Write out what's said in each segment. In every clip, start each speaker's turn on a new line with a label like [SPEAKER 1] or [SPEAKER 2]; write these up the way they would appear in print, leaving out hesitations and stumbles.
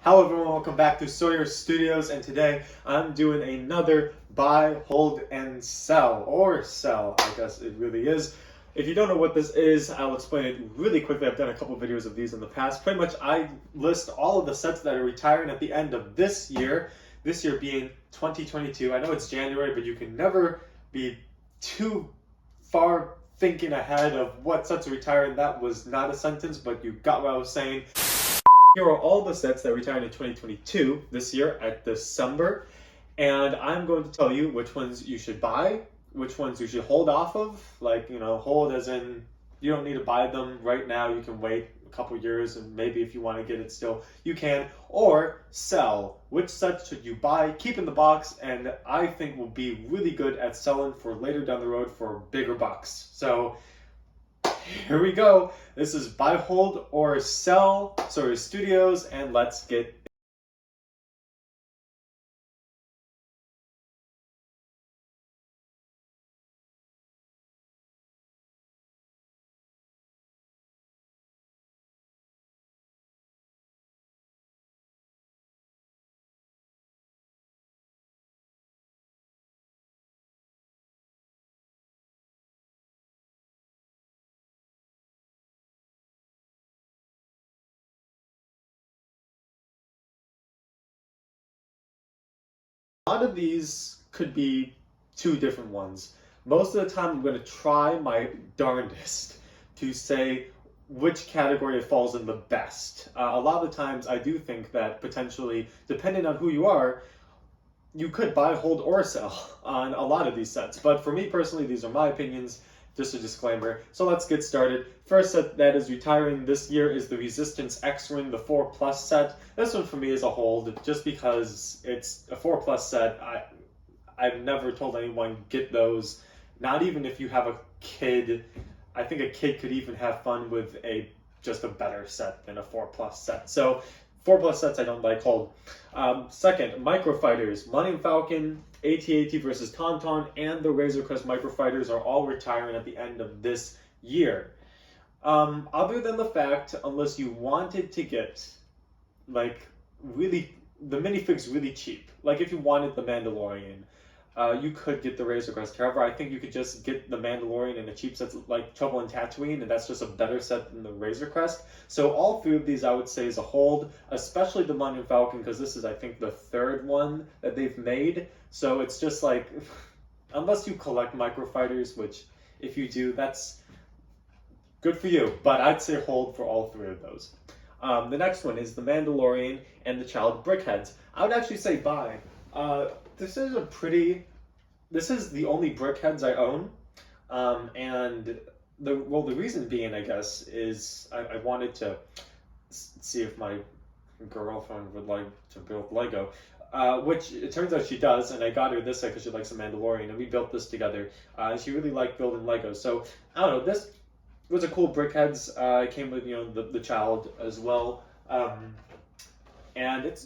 [SPEAKER 1] Hello everyone, welcome back to Sawyer Studios, and today I'm doing another buy, hold, and sell, or sell, I guess it really is. If you don't know what this is, I'll explain it really quickly. I've done a couple videos of these in the past. Pretty much I list all of the sets that are retiring at the end of this year being 2022. I know it's January, but you can never be too far thinking ahead of what sets are retiring. That was not a sentence, but you got what I was saying. Here are all the sets that retired in 2022 this year at December, and I'm going to tell you which ones you should buy, which ones you should hold off of, like, hold as in you don't need to buy them right now, you can wait a couple years and maybe if you want to get it still, you can, or sell. Which sets should you buy, keep in the box, and I think will be really good at selling for later down the road for bigger bucks. So here we go. This is buy, hold, or sell Sawyer Studios, and let's get a lot of these could be two different ones. Most of the time, I'm going to try my darndest to say which category it falls in the best. A lot of the times, I do think that potentially, depending on who you are, you could buy, hold, or sell on a lot of these sets. But for me personally, these are my opinions. Just a disclaimer. So let's get started. First set that is retiring this year is the Resistance X-Wing, the 4+ set. This one for me is a hold, just because it's a 4+ set. I've never told anyone get those. Not even if you have a kid. I think a kid could even have fun with just a better set than a 4+ set. So 4+ sets I don't like, hold. Second, Microfighters, Millennium Falcon, AT-AT versus Tauntaun, and the Razor Crest Microfighters are all retiring at the end of this year. Other than the fact, unless you wanted to get, like, really, the minifigs really cheap, like if you wanted the Mandalorian, you could get the Razor Crest. However, I think you could just get the Mandalorian in a cheap set like Trouble in Tatooine, and that's just a better set than the Razor Crest. So all three of these I would say is a hold, especially the Millennium Falcon, because this is, I think, the third one that they've made. So it's just like, unless you collect Microfighters, which if you do, that's good for you. But I'd say hold for all three of those. The next one is the Mandalorian and the Child Brickheads. I would actually say buy. This is the only Brickheads I own, and the reason being, I guess, is I wanted to see if my girlfriend would like to build Lego, which it turns out she does, and I got her this set because she likes the Mandalorian, and we built this together. She really liked building Lego, so I don't know, this was a cool Brickheads. It came with the child as well. And it's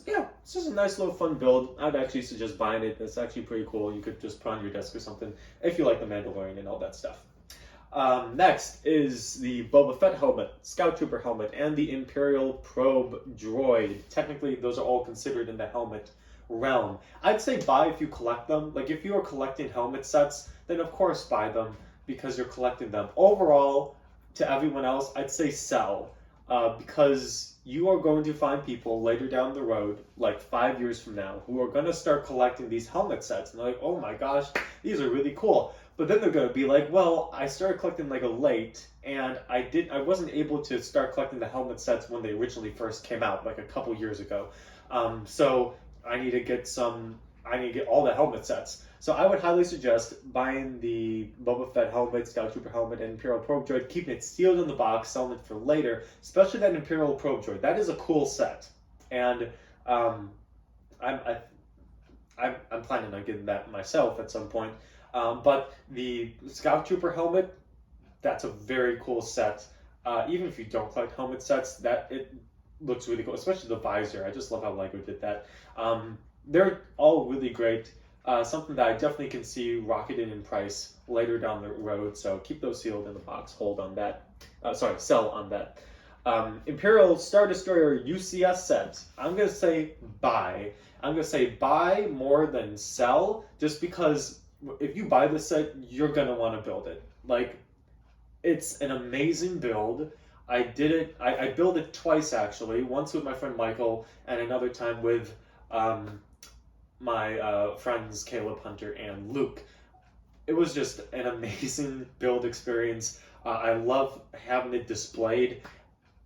[SPEAKER 1] just a nice little fun build. I'd actually suggest buying it. It's actually pretty cool. You could just put on your desk or something if you like the Mandalorian and all that stuff. Next is the Boba Fett helmet, Scout Trooper helmet, and the Imperial Probe droid. Technically, those are all considered in the helmet realm. I'd say buy if you collect them. Like, if you are collecting helmet sets, then of course buy them because you're collecting them. Overall, to everyone else, I'd say sell. Because you are going to find people later down the road, like 5 years from now, who are going to start collecting these helmet sets. And they're like, oh my gosh, these are really cool. But then they're going to be like, well, I started collecting Lego late, and I wasn't able to start collecting the helmet sets when they originally first came out, like a couple years ago. So I need to get all the helmet sets. So I would highly suggest buying the Boba Fett helmet, Scout Trooper helmet, and Imperial Probe droid, keeping it sealed in the box, selling it for later, especially that Imperial Probe droid. That is a cool set. And I'm planning on getting that myself at some point. But the Scout Trooper helmet, that's a very cool set. Even if you don't collect helmet sets, it looks really cool, especially the visor. I just love how Lego did that. They're all really great. Something that I definitely can see rocketing in price later down the road. So keep those sealed in the box. Hold on that. Sell on that. Imperial Star Destroyer UCS set. I'm gonna say buy. I'm gonna say buy more than sell, just because if you buy this set, you're gonna want to build it. Like, it's an amazing build. I did it. I built it twice actually. Once with my friend Michael, and another time with my friends Caleb, Hunter, and Luke. It was just an amazing build experience. I love having it displayed.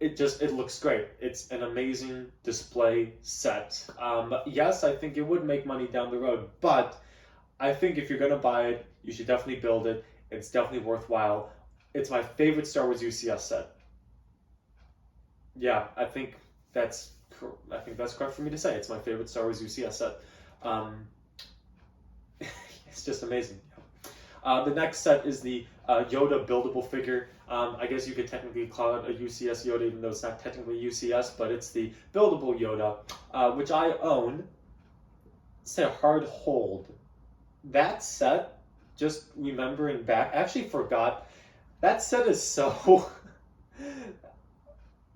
[SPEAKER 1] It looks great. It's an amazing display set. Yes, I think it would make money down the road, but I think if you're gonna buy it, you should definitely build it. It's definitely worthwhile. It's my favorite Star Wars UCS set. Yeah, I think that's correct for me to say. It's my favorite Star Wars UCS set. Um, it's just amazing. The next set is the Yoda buildable figure. I guess you could technically call it a UCS Yoda, even though it's not technically UCS, but it's the buildable Yoda, which I own. It's a hard hold. That set, just remembering back, I actually forgot. That set is so.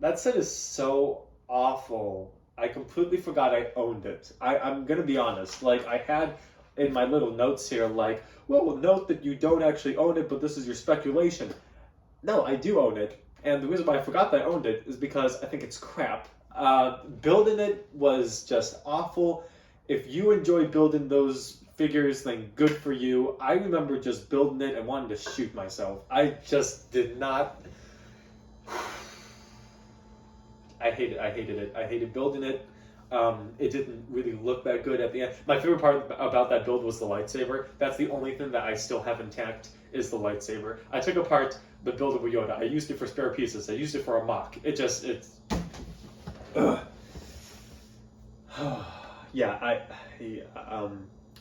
[SPEAKER 1] That set is so awful. I completely forgot I owned it. I'm gonna be honest. Like, I had in my little notes here, like, well, note that you don't actually own it, but this is your speculation. No, I do own it. And the reason why I forgot that I owned it is because I think it's crap. Building it was just awful. If you enjoy building those figures, then good for you. I remember just building it and wanting to shoot myself. I just did not. I hated it. I hated building it. It didn't really look that good at the end. My favorite part about that build was the lightsaber. That's the only thing that I still have intact, is the lightsaber. I took apart the buildable Yoda. I used it for spare pieces. I used it for a mock. It's yeah,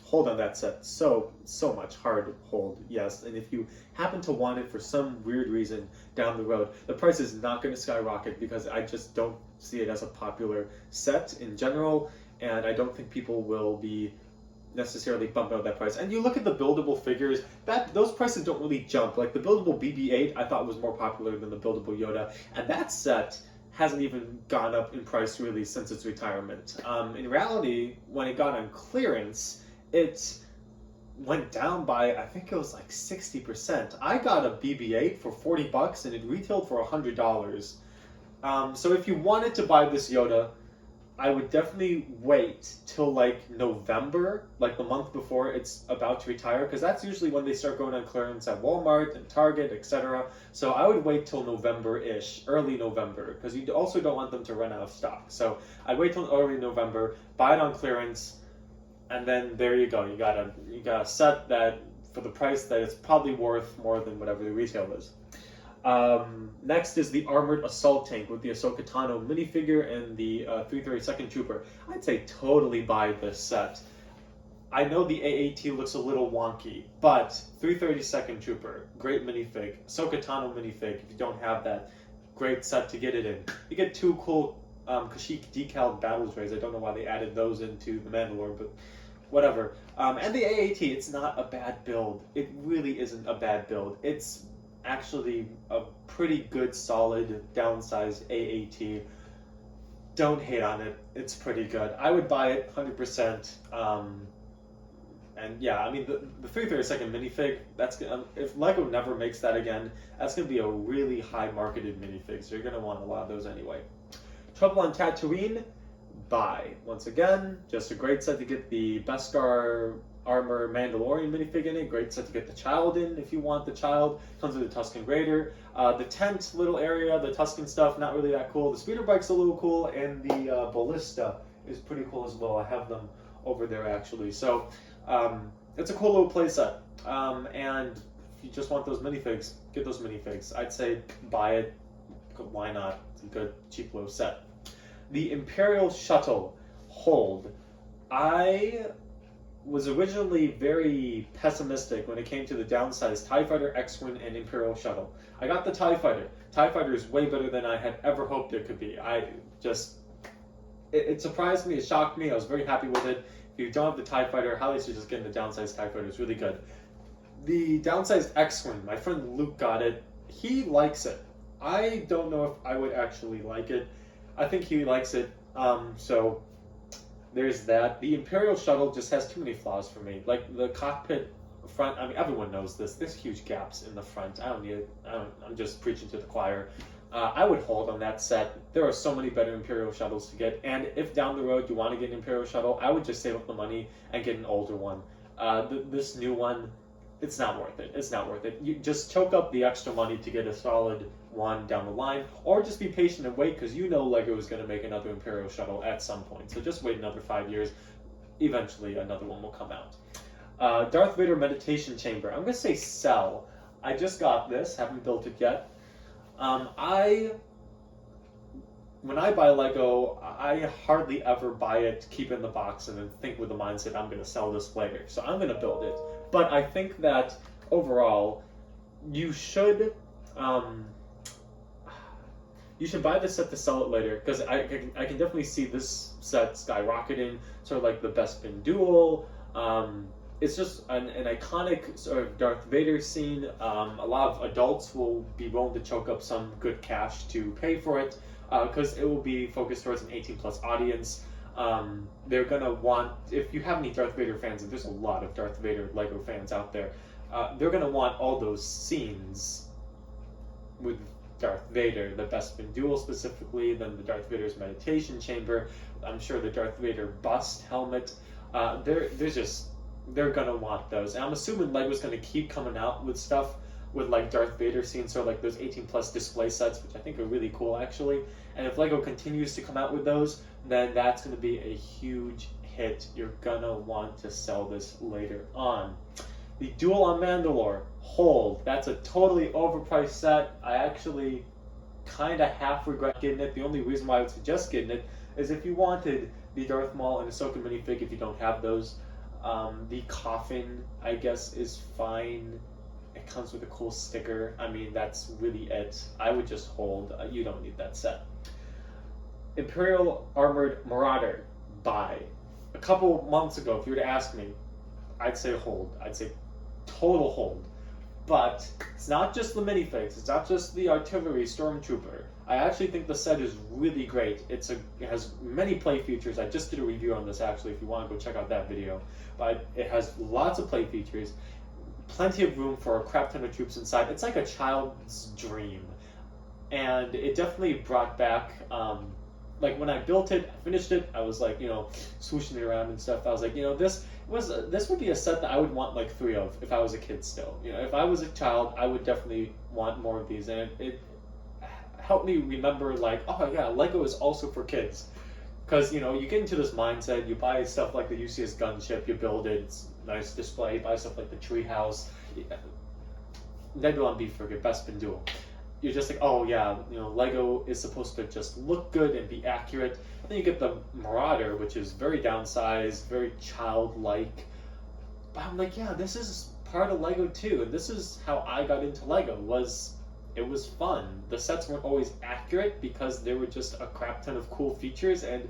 [SPEAKER 1] hold on that set. So much hard hold, yes. And if you happen to want it for some weird reason down the road, the price is not going to skyrocket, because I just don't see it as a popular set in general, and I don't think people will be necessarily bumping up that price. And you look at the buildable figures, those prices don't really jump. Like the buildable BB-8 I thought was more popular than the buildable Yoda, and that set hasn't even gone up in price really since its retirement. In reality, when it got on clearance, it went down by, I think it was like 60%. I got a BB-8 for $40 and it retailed for $100. So if you wanted to buy this Yoda, I would definitely wait till like November, like the month before it's about to retire, because that's usually when they start going on clearance at Walmart and Target, etc. So I would wait till November-ish, early November, because you also don't want them to run out of stock. So I'd wait till early November, buy it on clearance, and then there you go. You got a set that, for the price that it's probably worth more than whatever the retail is. Next is the Armored Assault Tank with the Ahsoka Tano minifigure and the 332nd Trooper. I'd say totally buy this set. I know the AAT looks a little wonky, but 332nd Trooper, great minifig. Ahsoka Tano minifig, if you don't have that, great set to get it in. You get two cool Kashyyyk decal battle droids. I don't know why they added those into the Mandalorian, but whatever. And the AAT, it's not a bad build. It really isn't a bad build. It's actually a pretty good, solid, downsized AAT. Don't hate on it. It's pretty good. I would buy it 100%. And yeah, I mean, the 332nd minifig, that's gonna, if LEGO never makes that again, that's going to be a really high marketed minifig, so you're going to want a lot of those anyway. Trouble on Tatooine, buy. Once again, just a great set to get the Beskar Armor Mandalorian minifig in it. Great set to get the child in if you want the child. Comes with the Tusken Raider. The tent little area, the Tusken stuff, not really that cool. The speeder bike's a little cool, and the ballista is pretty cool as well. I have them over there actually. So it's a cool little play set. And if you just want those minifigs, get those minifigs. I'd say buy it. Why not? It's a good, cheap little set. The Imperial Shuttle hold. I was originally very pessimistic when it came to the downsized TIE Fighter, X-Wing, and Imperial Shuttle. I got the TIE Fighter. TIE Fighter is way better than I had ever hoped it could be. It surprised me, it shocked me, I was very happy with it. If you don't have the TIE Fighter, highly suggest getting the downsized TIE Fighter, it's really good. The downsized X-Wing, my friend Luke got it. He likes it. I don't know if I would actually like it. I think he likes it. So there's that. The Imperial shuttle just has too many flaws for me. Like the cockpit front. I mean, everyone knows this. There's huge gaps in the front. I don't need it. I'm just preaching to the choir. I would hold on that set. There are so many better Imperial shuttles to get, and if down the road you want to get an Imperial shuttle, I would just save up the money and get an older one. This new one, it's not worth it. It's not worth it. You just choke up the extra money to get a solid one down the line, or just be patient and wait, because you know Lego is going to make another Imperial shuttle at some point. So just wait another 5 years. Eventually, another one will come out. Darth Vader Meditation Chamber. I'm going to say sell. I just got this. Haven't built it yet. When I buy Lego, I hardly ever buy it, keep it in the box, and then think with the mindset I'm going to sell this later. So I'm going to build it. But I think that overall, you should buy the set to sell it later, because I can definitely see this set skyrocketing, sort of like the Bespin Duel. It's just an iconic sort of Darth Vader scene. A lot of adults will be willing to choke up some good cash to pay for it, because it will be focused towards an 18+ audience. They're going to want, if you have any Darth Vader fans, and there's a lot of Darth Vader Lego fans out there, they're going to want all those scenes with Darth Vader, the Bespin Duel specifically, then the Darth Vader's Meditation Chamber, I'm sure the Darth Vader bust helmet. They're gonna want those, and I'm assuming Lego's gonna keep coming out with stuff with like Darth Vader scenes, so like those 18+ display sets, which I think are really cool actually. And if Lego continues to come out with those, then that's gonna be a huge hit. You're gonna want to sell this later on. The Duel on Mandalore, hold. That's a totally overpriced set. I actually kind of half regret getting it. The only reason why I would suggest getting it is if you wanted the Darth Maul and Ahsoka minifig, if you don't have those. The coffin, I guess, is fine. It comes with a cool sticker. I mean, that's really it. I would just hold. You don't need that set. Imperial Armored Marauder, buy. A couple months ago, if you were to ask me, I'd say hold. I'd say total hold. But it's not just the minifigs. It's not just the artillery stormtrooper. I actually think the set is really great. It has many play features. I just did a review on this actually, if you want to go check out that video. But it has lots of play features, plenty of room for a crap ton of troops inside. It's like a child's dream. And it definitely brought back, like when I built it, I finished it, I was like, swooshing it around and stuff. I was like, this would be a set that I would want like 3 of if I was a kid still. If I was a child, I would definitely want more of these. And it helped me remember, like, oh yeah, Lego is also for kids. Because, you get into this mindset, you buy stuff like the UCS gunship, you build it, it's a nice display, you buy stuff like the treehouse, Nebula and Beefburger, Bespin Duel. You're just like, oh yeah, Lego is supposed to just look good and be accurate. And then you get the Marauder, which is very downsized, very childlike. But I'm like, yeah, this is part of Lego too, and this is how I got into Lego. It was fun. The sets weren't always accurate because there were just a crap ton of cool features, and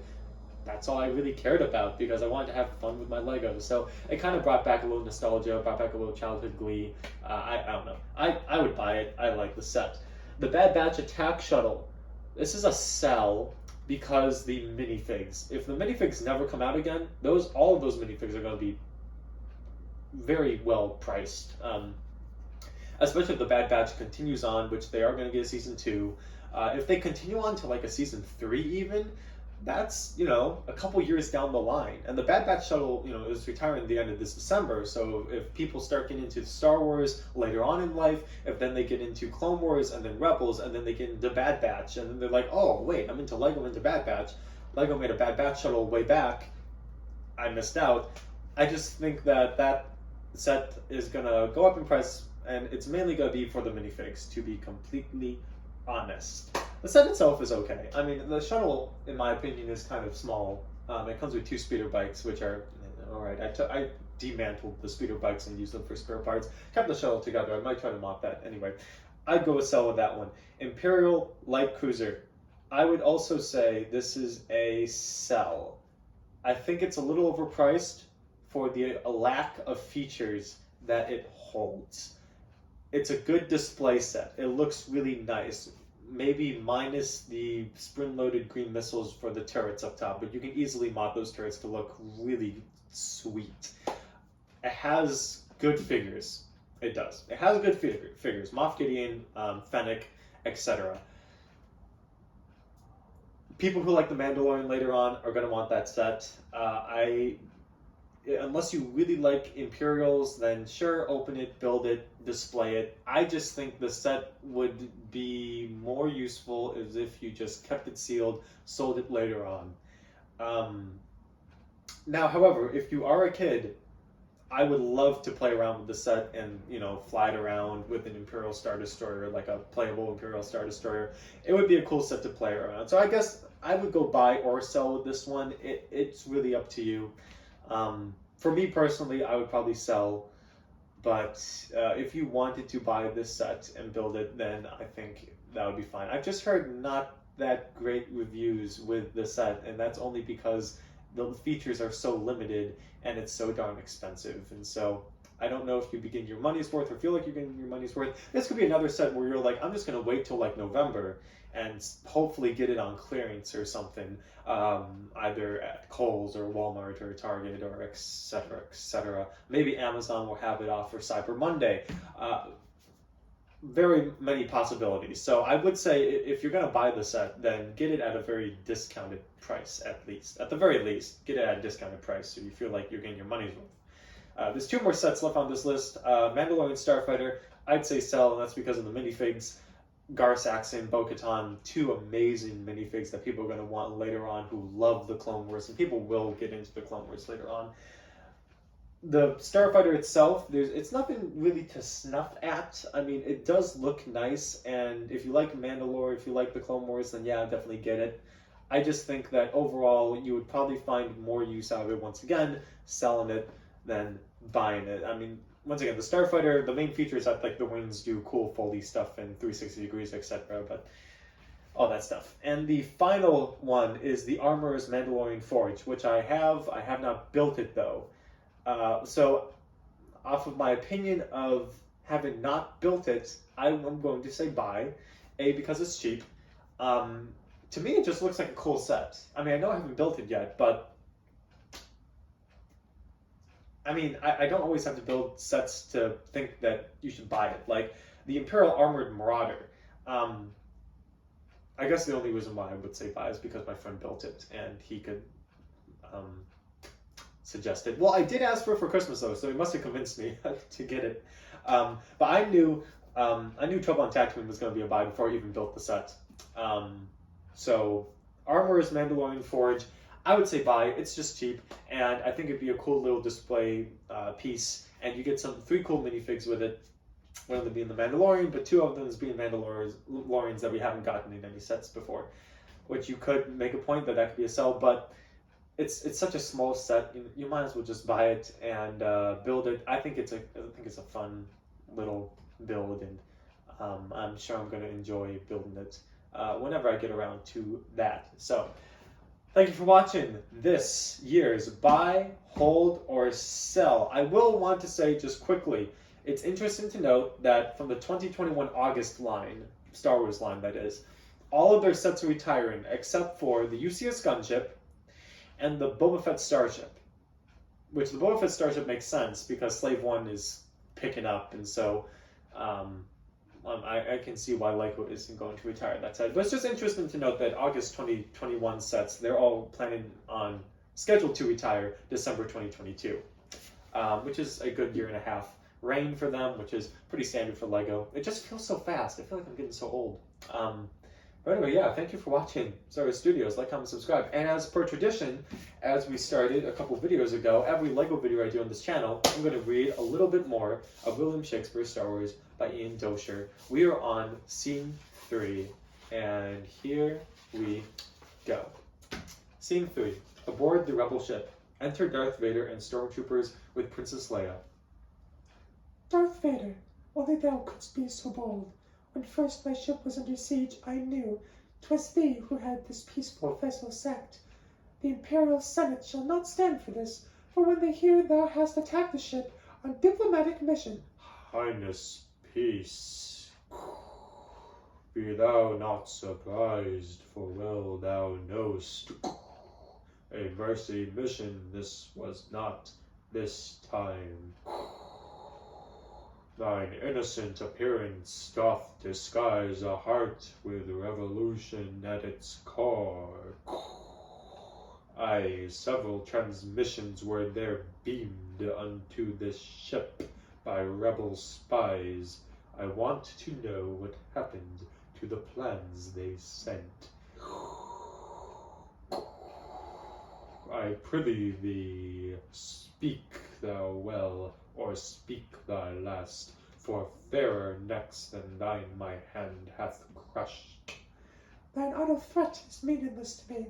[SPEAKER 1] that's all I really cared about because I wanted to have fun with my Legos. So it kind of brought back a little nostalgia, brought back a little childhood glee. I don't know. I would buy it. I like the set. The Bad Batch Attack Shuttle. This is a sell because the minifigs. If the minifigs never come out again, all of those minifigs are going to be very well priced. Especially if the Bad Batch continues on, which they are going to get a season 2. If they continue on to like a season 3 even, that's, a couple years down the line. And the Bad Batch shuttle, is retiring at the end of this December. So if people start getting into Star Wars later on in life, if then they get into Clone Wars and then Rebels and then they get into Bad Batch, and then they're like, oh, wait, I'm into Lego, I'm into Bad Batch. Lego made a Bad Batch shuttle way back. I missed out. I just think that set is going to go up in price, and it's mainly going to be for the minifigs, to be completely honest. The set itself is okay. I mean, the shuttle, in my opinion, is kind of small. It comes with 2 speeder bikes, which are alright. I dismantled the speeder bikes and used them for spare parts. Kept the shuttle together. I might try to mop that. Anyway, I'd go with sell with that one. Imperial Light Cruiser. I would also say this is a sell. I think it's a little overpriced for the lack of features that it holds. It's a good display set. It looks really nice. maybe minus the spring-loaded green missiles for the turrets up top, but you can easily mod those turrets to look really sweet. It has good figures. It does. It has good figures. Moff Gideon, Fennec, etc. People who like the Mandalorian later on are going to want that set. Unless you really like Imperials, then sure, open it, build it, display it. I just think the set would be more useful as if you just kept it sealed, sold it later on. Now, however, if you are a kid, I would love to play around with the set and, fly it around with an Imperial Star Destroyer, like a playable Imperial Star Destroyer. It would be a cool set to play around. So I guess I would go buy or sell with this one. It's really up to you. For me personally, I would probably sell, but if you wanted to buy this set and build it, then I think that would be fine. I've just heard not that great reviews with the set, and that's only because the features are so limited and it's so darn expensive. And so I don't know if you begin your money's worth or feel like you're getting your money's worth. This could be another set where you're like, I'm just going to wait till like November and hopefully get it on clearance or something, either at Kohl's or Walmart or Target or etc., etc. Maybe Amazon will have it off for Cyber Monday. Very many possibilities. So I would say if you're going to buy the set, then get it at a very discounted price, at least. At the very least, get it at a discounted price so you feel like you're getting your money's worth. There's 2 more sets left on this list. Mandalorian Starfighter, I'd say sell, and that's because of the minifigs. Gar Saxon, Bo-Katan, 2 amazing minifigs that people are going to want later on who love the Clone Wars, and people will get into the Clone Wars later on. The Starfighter itself, it's nothing really to snuff at. I mean, it does look nice, and if you like Mandalore, if you like the Clone Wars, then yeah, definitely get it. I just think that overall, you would probably find more use out of it, once again, selling it than buying it. I mean, once again, the Starfighter, the main feature is that like the wings do cool foley stuff in 360 degrees, etc., but all that stuff. And the final one is the Armorer's Mandalorian Forge, which I have not built it though. So, off of my opinion of having not built it, I'm going to say buy. A, because it's cheap. To me, it just looks like a cool set. I mean, I know I haven't built it yet, but I mean, I don't always have to build sets to think that you should buy it. Like, the Imperial Armored Marauder. I guess the only reason why I would say buy is because my friend built it, and he could suggest it. Well, I did ask for it for Christmas, though, so he must have convinced me to get it. But I knew Trouble on Tatooine was going to be a buy before I even built the set. So, Armorer's Mandalorian Forge, I would say buy. It's just cheap, and I think it'd be a cool little display piece, and you get 3 cool minifigs with it. One of them being the Mandalorian, but 2 of them being Mandalorians that we haven't gotten in any sets before, which you could make a point that could be a sell, but it's such a small set. You might as well just buy it and build it. I think it's a fun little build, and I'm sure I'm going to enjoy building it whenever I get around to that. So, thank you for watching this year's Buy, Hold, or Sell. I will want to say just quickly, it's interesting to note that from the 2021 August line, Star Wars line that is, all of their sets are retiring except for the UCS gunship and the Boba Fett starship. Which the Boba Fett starship makes sense because Slave 1 is picking up, and so I can see why Lego isn't going to retire that set. But it's just interesting to note that August 2021 sets, they're all scheduled to retire December 2022, which is a good 1.5 years reign for them, which is pretty standard for Lego. It just feels so fast. I feel like I'm getting so old. But anyway, yeah, thank you for watching Star Wars Studios. Like, comment, subscribe. And as per tradition, as we started a couple videos ago, every Lego video I do on this channel, I'm going to read a little bit more of William Shakespeare's Star Wars by Ian Dosher. We are on Scene 3, and here we go. Scene 3. Aboard the rebel ship. Enter Darth Vader and stormtroopers with Princess Leia.
[SPEAKER 2] Darth Vader, only thou couldst be so bold. When first my ship was under siege, I knew 'twas thee who had this peaceful vessel sacked. The Imperial Senate shall not stand for this, for when they hear thou hast attacked the ship on diplomatic mission.
[SPEAKER 1] Highness, peace. Be thou not surprised, for well thou knowst. A mercy mission this was not this time. Thine innocent appearance doth disguise a heart with revolution at its core. Aye, several transmissions were there beamed unto this ship by rebel spies. I want to know what happened to the plans they sent. I prithee thee, speak thou well, or speak thy last, for fairer necks than thine my hand hath crushed.
[SPEAKER 2] Thine idle threat is meaningless to me.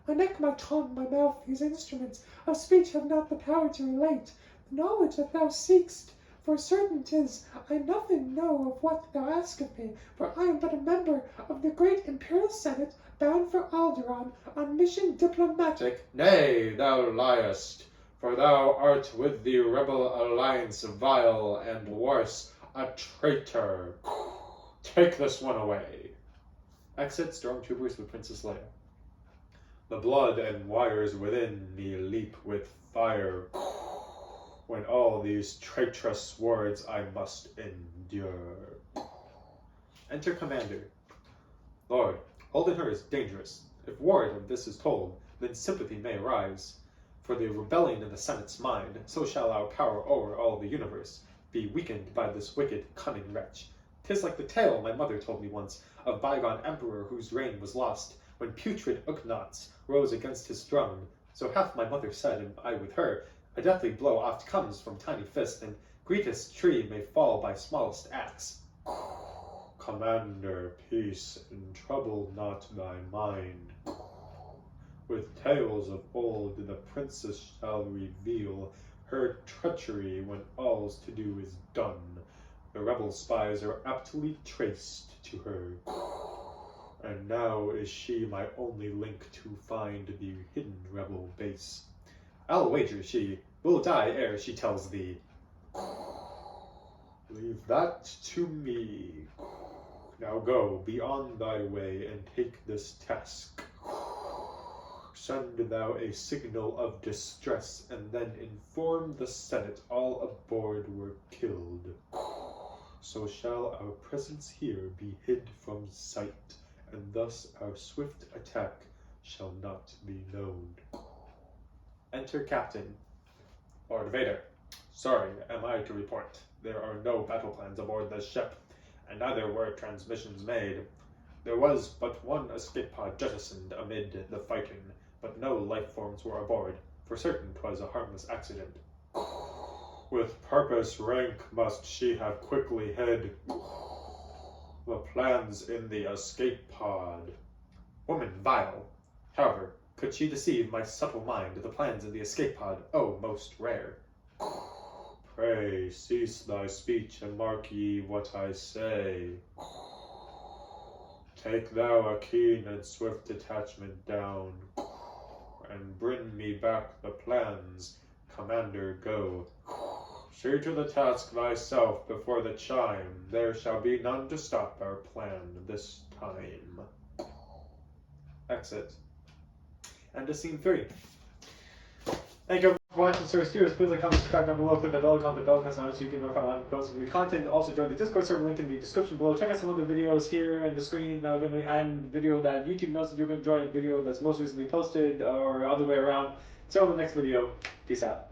[SPEAKER 2] My neck, my tongue, my mouth, these instruments of speech have not the power to relate the knowledge that thou seek'st. For certain 'tis, I nothing know of what thou ask of me, for I am but a member of the great Imperial Senate, bound for Alderaan on mission diplomatic.
[SPEAKER 1] Nay, thou liest, for thou art with the rebel alliance vile and worse, a traitor. Take this one away. Exit stormtroopers with Princess Leia. The blood and wires within me leap with fire. When all these traitorous words I must endure. Enter Commander. Lord, holding her is dangerous. If word of this is told, then sympathy may arise. For the rebellion in the Senate's mind, so shall our power over all the universe be weakened by this wicked, cunning wretch. 'Tis like the tale my mother told me once, of bygone emperor whose reign was lost, when putrid Ugnaughts rose against his throne. So hath my mother said, and I with her, a deathly blow oft comes from tiny fist, and greatest tree may fall by smallest axe. Commander, peace, and trouble not thy mind. With tales of old the princess shall reveal her treachery when all's to do is done. The rebel spies are aptly traced to her, and now is she my only link to find the hidden rebel base. I'll wager she will die ere she tells thee. Leave that to me. Now go, be on thy way, and take this task. Send thou a signal of distress, and then inform the Senate all aboard were killed. So shall our presence here be hid from sight, and thus our swift attack shall not be known. Enter Captain. Lord Vader. Sorry am I to report, there are no battle plans aboard this ship, and neither were transmissions made. There was but one escape pod jettisoned amid the fighting, but no life forms were aboard. For certain 'twas a harmless accident. With purpose rank must she have quickly hid the plans in the escape pod. Woman vile. However, could she deceive my subtle mind, the plans in the escape pod, oh, most rare. Pray, cease thy speech, and mark ye what I say. Take thou a keen and swift detachment down, and bring me back the plans. Commander, go. See to the task thyself before the chime. There shall be none to stop our plan this time. Exit. End of scene 3. Thank you for watching Source Studios. Please like, comment, subscribe down below, click the bell, comment the bell, so you can notify when I post new content. Also join the Discord server link in the description below. Check out some of the videos here in the screen, and video that YouTube knows that you're going to join, a video that's most recently posted, or other way around. So in the next video, peace out.